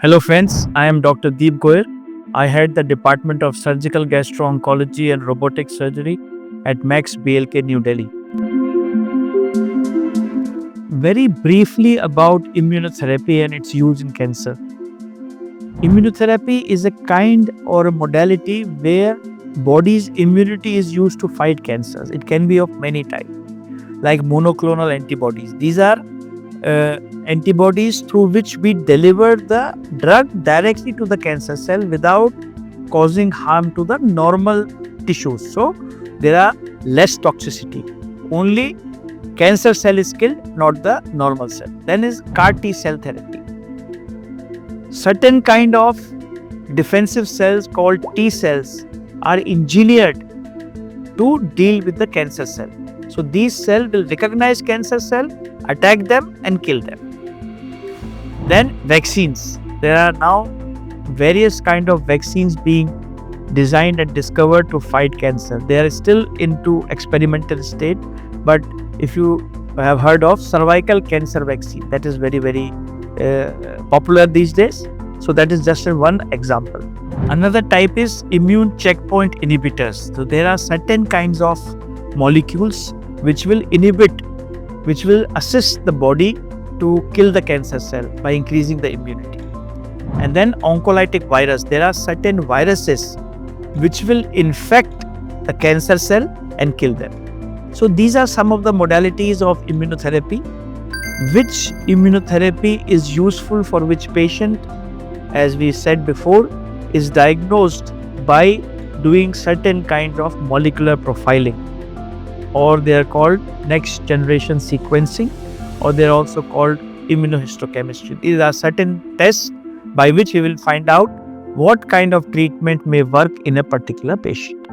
Hello friends, I am Dr. Goel. I head the Department of Surgical Gastro-Oncology and Robotic Surgery at Max BLK New Delhi. Very briefly about immunotherapy and its use in cancer. Immunotherapy is a kind or a modality where body's immunity is used to fight cancers. It can be of many types, like monoclonal antibodies. These are antibodies through which we deliver the drug directly to the cancer cell without causing harm to the normal tissues. So there are less toxicity. Only cancer cell is killed, not the normal cell. Then is CAR T cell therapy. Certain kind of defensive cells called T cells are engineered to deal with the cancer cell. So these cells will recognize cancer cell, attack them and kill them. Then vaccines. There are now various kind of vaccines being designed and discovered to fight cancer. They are still into experimental state, but if you have heard of cervical cancer vaccine, that is very popular these days. So that is just one example. Another type is immune checkpoint inhibitors. So there are certain kinds of molecules which will assist the body to kill the cancer cell by increasing the immunity. And then oncolytic virus. There are certain viruses which will infect the cancer cell and kill them. So these are some of the modalities of immunotherapy. Which immunotherapy is useful for which patient, as we said before, is diagnosed by doing certain kind of molecular profiling, or they are called next generation sequencing, or they are also called immunohistochemistry. These are certain tests by which we will find out what kind of treatment may work in a particular patient.